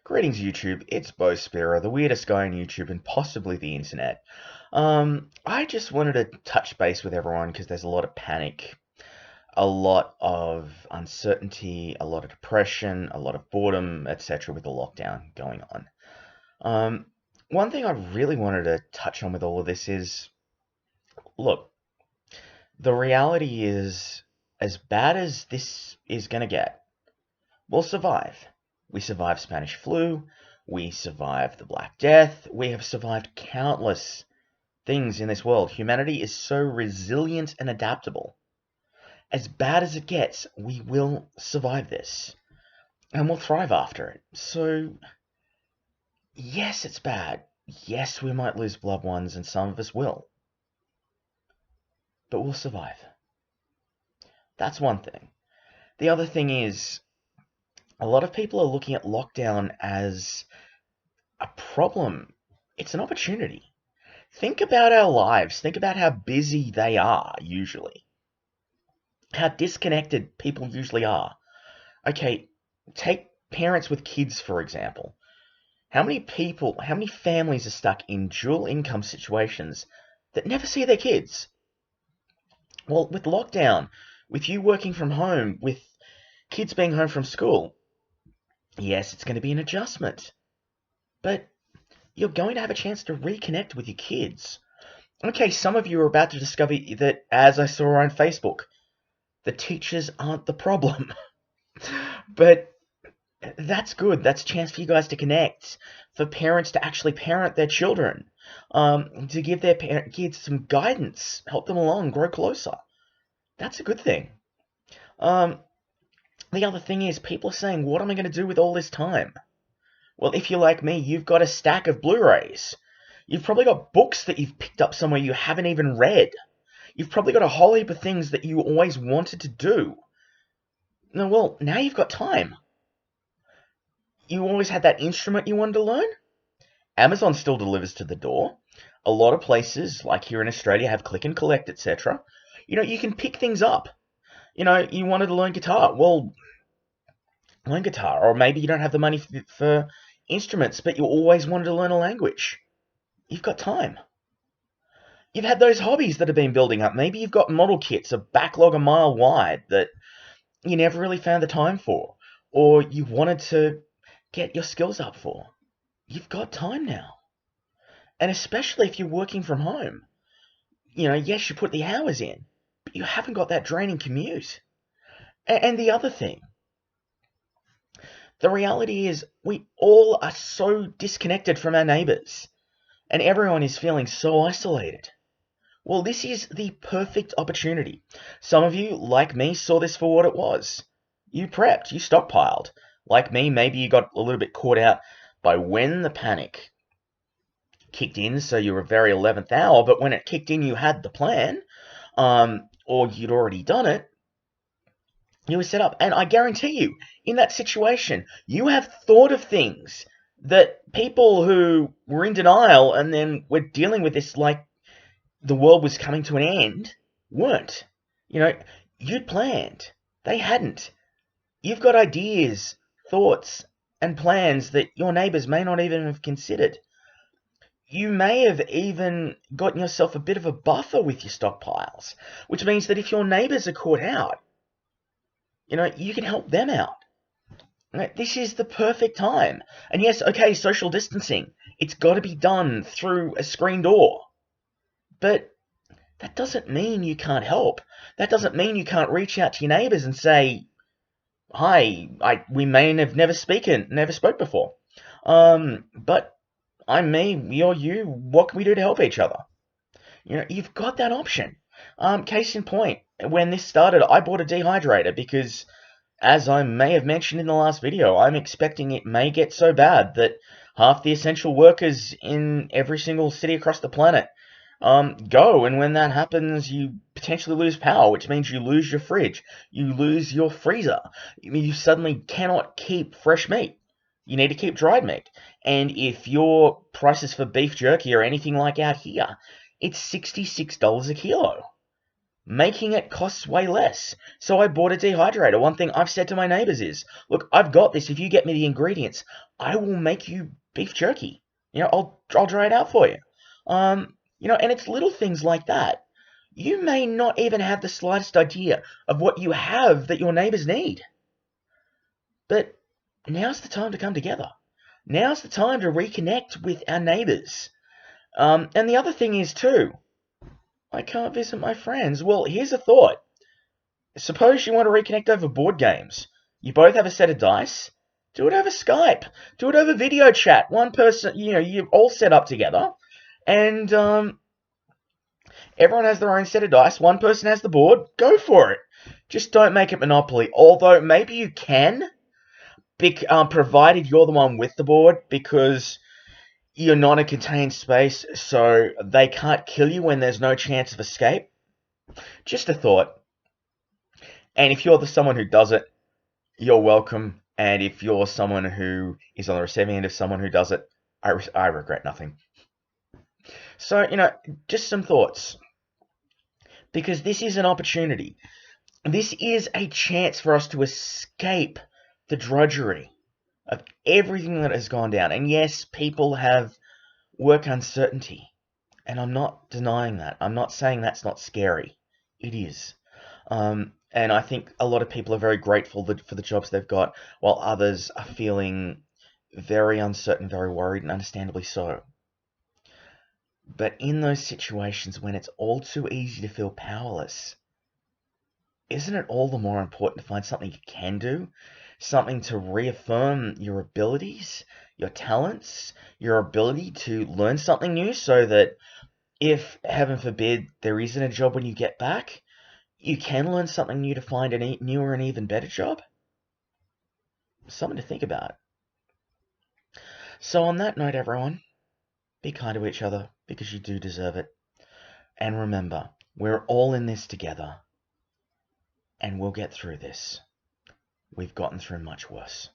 Greetings, YouTube. It's Bo Spira, the weirdest guy on YouTube and possibly the internet. I just wanted to touch base with everyone because there's a lot of panic, a lot of uncertainty, a lot of depression, a lot of boredom, etc. with the lockdown going on. Um, One thing I really wanted to touch on with all of this is, look, the reality is, as bad as this is going to get, we'll survive. We survived Spanish flu. We survived the Black Death. We have survived countless things in this world. Humanity is so resilient and adaptable. As bad as it gets, we will survive this. And we'll thrive after it. So, yes, it's bad. Yes, we might lose loved ones, and some of us will. But we'll survive. That's one thing. The other thing is, a lot of people are looking at lockdown as a problem. It's an opportunity. Think about our lives. Think about how busy they are usually. How disconnected people usually are. Okay, take parents with kids, for example. How many families are stuck in dual income situations that never see their kids? Well, with lockdown, with you working from home, with kids being home from school, yes, it's going to be an adjustment. But you're going to have a chance to reconnect with your kids. Okay, some of you are about to discover that, as I saw on Facebook, the teachers aren't the problem. But that's good. That's a chance for you guys to connect, for parents to actually parent their children, to give their kids some guidance, help them along, grow closer. That's a good thing. Um, the other thing is, people are saying, what am I going to do with all this time? Well, if you're like me, you've got a stack of Blu-rays. You've probably got books that you've picked up somewhere you haven't even read. You've probably got a whole heap of things that you always wanted to do. Well, now you've got time. You always had that instrument you wanted to learn? Amazon still delivers to the door. A lot of places, like here in Australia, have click and collect, etc. You can pick things up. You wanted to learn guitar. Well, learn guitar. Or maybe you don't have the money for instruments, but you always wanted to learn a language. You've got time. You've had those hobbies that have been building up. Maybe you've got model kits, a backlog a mile wide that you never really found the time for, or you wanted to get your skills up for. You've got time now. And especially if you're working from home. Yes, you put the hours in, but you haven't got that draining commute. And the other thing, the reality is we all are so disconnected from our neighbours, and everyone is feeling so isolated. Well, this is the perfect opportunity. Some of you, like me, saw this for what it was. You prepped, you stockpiled. Like me, maybe you got a little bit caught out by when the panic kicked in, so you were very 11th hour, but when it kicked in, you had the plan, or you'd already done it. You were set up. And I guarantee you, in that situation, you have thought of things that people who were in denial and then were dealing with this like the world was coming to an end weren't. You'd planned. They hadn't. You've got ideas, thoughts, and plans that your neighbours may not even have considered. You may have even gotten yourself a bit of a buffer with your stockpiles, which means that if your neighbours are caught out, you can help them out. This is the perfect time. And yes, okay, social distancing. It's got to be done through a screen door. But that doesn't mean you can't help. That doesn't mean you can't reach out to your neighbours and say, "Hi, we may have never spoke before. But I'm me, you're you. What can we do to help each other?" You've got that option. Case in point, when this started, I bought a dehydrator because, as I may have mentioned in the last video, I'm expecting it may get so bad that half the essential workers in every single city across the planet go, and when that happens, you potentially lose power, which means you lose your fridge, you lose your freezer. You suddenly cannot keep fresh meat. You need to keep dried meat. And if your prices for beef jerky are anything like out here, it's $66 a kilo. Making it costs way less. So I bought a dehydrator. One thing I've said to my neighbors is, look, I've got this. If you get me the ingredients, I will make you beef jerky. I'll dry it out for you. And it's little things like that. You may not even have the slightest idea of what you have that your neighbors need. But now's the time to come together. Now's the time to reconnect with our neighbors. And the other thing is, too, I can't visit my friends. Well, here's a thought. Suppose you want to reconnect over board games. You both have a set of dice. Do it over Skype. Do it over video chat. One person, you're all set up together. And everyone has their own set of dice. One person has the board. Go for it. Just don't make it Monopoly. Although, maybe you can, provided you're the one with the board, because you're not in a contained space, so they can't kill you when there's no chance of escape. Just a thought. And if you're someone who does it, you're welcome. And if you're someone who is on the receiving end of someone who does it, I regret nothing. So, just some thoughts. Because this is an opportunity. This is a chance for us to escape the drudgery of everything that has gone down. And yes, people have work uncertainty. And I'm not denying that. I'm not saying that's not scary. It is. And I think a lot of people are very grateful for the jobs they've got, while others are feeling very uncertain, very worried, and understandably so. But in those situations when it's all too easy to feel powerless, isn't it all the more important to find something you can do? Something to reaffirm your abilities, your talents, your ability to learn something new, so that if, heaven forbid, there isn't a job when you get back, you can learn something new to find a newer and even better job? Something to think about. So on that note, everyone, be kind to each other, because you do deserve it. And remember, we're all in this together. And we'll get through this. We've gotten through much worse.